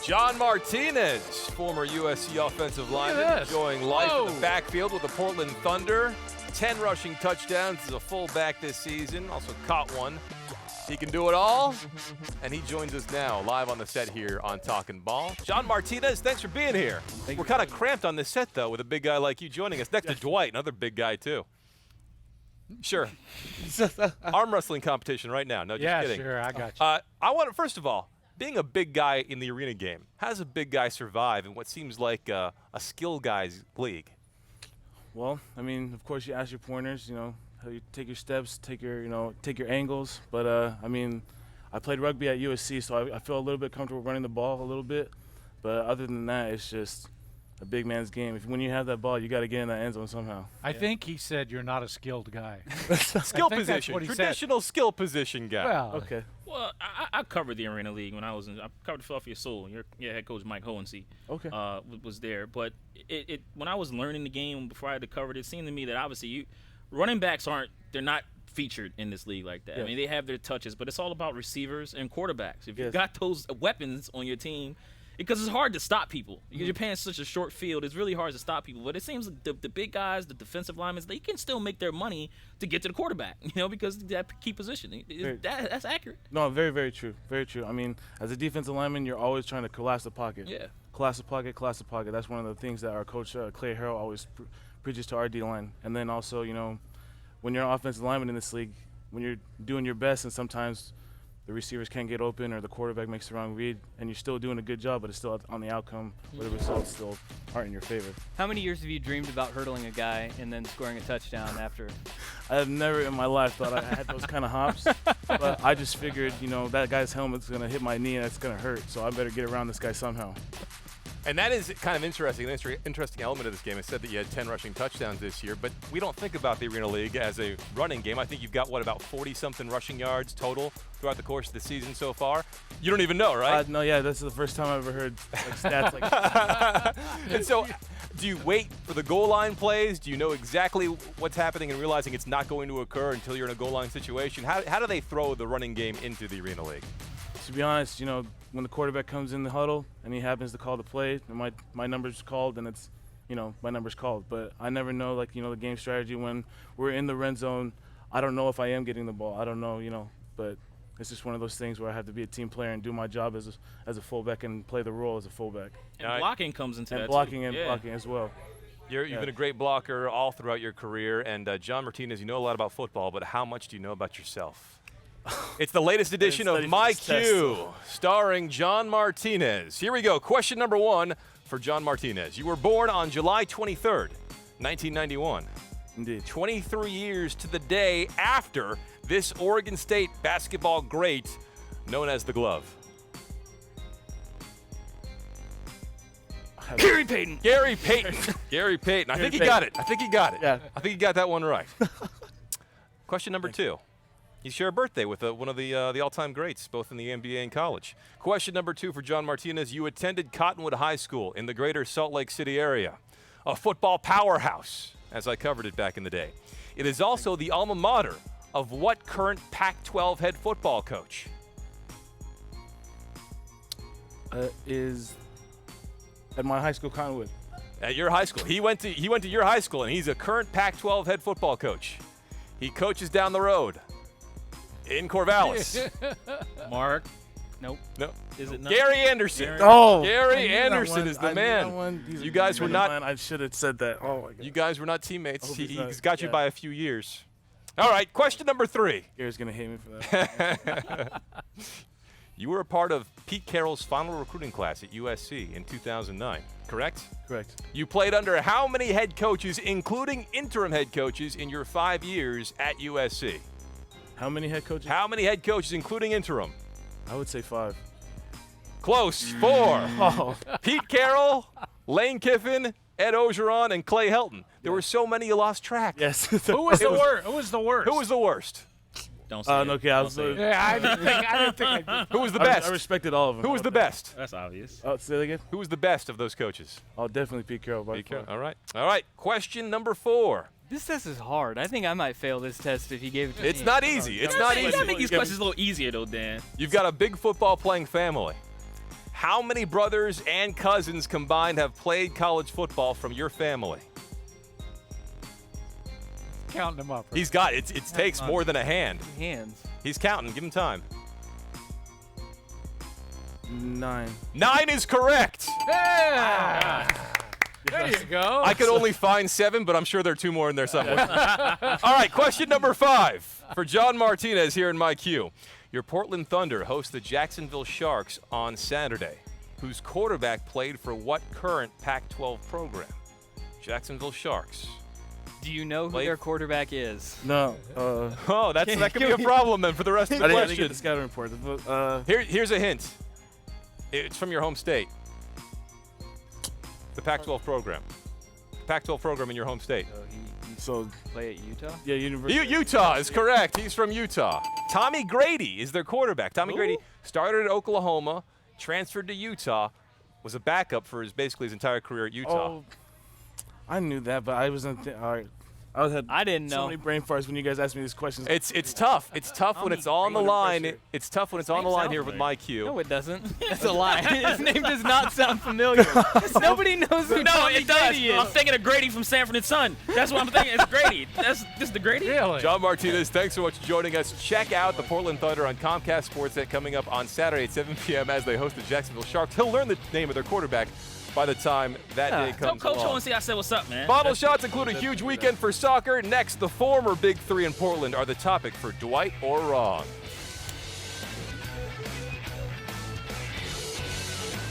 John Martinez, former USC offensive lineman, enjoying life in the backfield with the Portland Thunder. 10 rushing touchdowns as a fullback this season. Also caught one. He can do it all, and he joins us now live on the set here on Talkin' Ball. John Martinez, thanks for being here. We're kind of cramped on this set, though, with a big guy like you joining us. Next to Dwight, another big guy, too. Sure. Arm wrestling competition right now. No, just kidding. Yeah, sure, I got you. I want to, first of all, being a big guy in the arena game, how does a big guy survive in what seems like a skill guy's league? Well, I mean, of course, you ask your pointers, how you take your steps, take your angles. But, I mean, I played rugby at USC, so I feel a little bit comfortable running the ball a little bit. But other than that, it's just a big man's game. When you have that ball, you got to get in that end zone somehow. I think he said you're not a skilled guy. Skill position, traditional skill position guy. Well, okay. Well, I covered the Arena League when I covered Philadelphia Soul. Your head coach Mike Hohensee was there. But when I was learning the game before I had to cover it seemed to me that obviously running backs they're not featured in this league like that. Yes. I mean, they have their touches, but it's all about receivers and quarterbacks. If you've got those weapons on your team, because it's hard to stop people. Because you're playing such a short field, it's really hard to stop people. But it seems like the big guys, the defensive linemen, they can still make their money to get to the quarterback, because that key position. That's accurate. No, very, very true. Very true. I mean, as a defensive lineman, you're always trying to collapse the pocket. Yeah. Collapse the pocket, collapse the pocket. That's one of the things that our coach, Clay Harrell, always preaches to our D-line. And then also, when you're an offensive lineman in this league, when you're doing your best and sometimes the receivers can't get open or the quarterback makes the wrong read, and you're still doing a good job, but it's still on the outcome where the results still aren't in your favor. How many years have you dreamed about hurdling a guy and then scoring a touchdown after? I have never in my life thought I had those kind of hops, but I just figured, that guy's helmet's going to hit my knee and it's going to hurt, so I better get around this guy somehow. And that is kind of interesting element of this game. It said that you had 10 rushing touchdowns this year, but we don't think about the Arena League as a running game. I think you've got, about 40-something rushing yards total throughout the course of the season so far? You don't even know, right? No, yeah, this is the first time I've ever heard stats like that. And so do you wait for the goal line plays? Do you know exactly what's happening and realizing it's not going to occur until you're in a goal line situation? How do they throw the running game into the Arena League? To be honest, when the quarterback comes in the huddle and he happens to call the play, and my number's called, and it's, my number's called. But I never know, the game strategy when we're in the red zone. I don't know if I am getting the ball. I don't know, but it's just one of those things where I have to be a team player and do my job as a fullback and play the role as a fullback. And blocking comes into that, blocking too. And blocking as well. You've been a great blocker all throughout your career, and John Martinez, you know a lot about football, but how much do you know about yourself? It's the latest edition of My Q, starring John Martinez. Here we go. Question number 1 for John Martinez. You were born on July 23rd, 1991. Indeed. 23 years to the day after this Oregon State basketball great known as the Glove. Gary Payton. Gary Payton. Gary Payton. I think he got it. Yeah. I think he got that one right. Question number 2. You share a birthday with one of the all-time greats, both in the NBA and college. Question number 2 for John Martinez. You attended Cottonwood High School in the greater Salt Lake City area, a football powerhouse, as I covered it back in the day. It is also the alma mater of what current Pac-12 head football coach? Is at my high school, Cottonwood. At your high school. He went to your high school, and he's a current Pac-12 head football coach. He coaches down the road. In Corvallis. Mark. Nope. No. Is it not? Gary Anderson. Gary Anderson is the man. You guys were not. I should have said that. Oh my God. You guys were not teammates. He's got you yeah. by a few years. All right. Question number 3. Gary's gonna hate me for that. You were a part of Pete Carroll's final recruiting class at USC in 2009. Correct? Correct. You played under how many head coaches, including interim head coaches, in your 5 years at USC? How many head coaches? How many head coaches, including interim? I would say 5. Close. 4. Oh. Pete Carroll, Lane Kiffin, Ed Ogeron, and Clay Helton. There were so many you lost track. Yes. Who was the worst? Who was the worst? Who was the worst? Don't say it. Okay, I was. Yeah, I didn't think I did. Who was the best? I respected all of them. Who was the best? That's obvious. Say that again. Who was the best of those coaches? Oh, definitely Pete Carroll. Pete Carroll. All right. All right. Question number 4. This test is hard. I think I might fail this test if you gave it to me. It's not easy. It's not You gotta make easy. these questions a little easier, though, Dan. You've got a big football playing family. How many brothers and cousins combined have played college football from your family? Counting them up. Right? He's got it. It takes more than a hand. Hands. He's counting. Give him time. 9. 9 is correct. Yeah. There you go. I could only find 7, but I'm sure there are 2 more in there somewhere. All right, question number 5 for John Martinez here in my queue. Your Portland Thunder host the Jacksonville Sharks on Saturday, whose quarterback played for what current Pac-12 program? Jacksonville Sharks. Do you know who their quarterback is? No. Oh, that could be a problem then for the rest of the I didn't get question. the scouting report. Here's a hint. It's from your home state. The Pac-12 program. Pac-12 program in your home state. So he play at Utah? Yeah, University. Utah is correct. He's from Utah. Tommy Grady is their quarterback. Tommy Grady started at Oklahoma, transferred to Utah, was a backup for basically his entire career at Utah. Oh, I knew that, but I wasn't. All right. I didn't know. So many brain farts when you guys ask me these questions. It's tough. It's tough when it's on the line. It's tough when it's on the line here with my cue. No, it doesn't. That's a lie. His name does not sound familiar. Nobody knows who Tommy it does. Grady is. I'm thinking of Grady from Sanford and Son. That's what I'm thinking. It's Grady. This is the Grady? Really? John Martinez, thanks so much for joining us. Check out the Portland Thunder on Comcast Sportsnet coming up on Saturday at 7 p.m. as they host the Jacksonville Sharks. He'll learn the name of their quarterback by the time that day Tell comes Coach along. Owen, see I said what's up, man. Bottle shots include a huge weekend for soccer. Next, the former Big Three in Portland are the topic for Dwight or Wrong.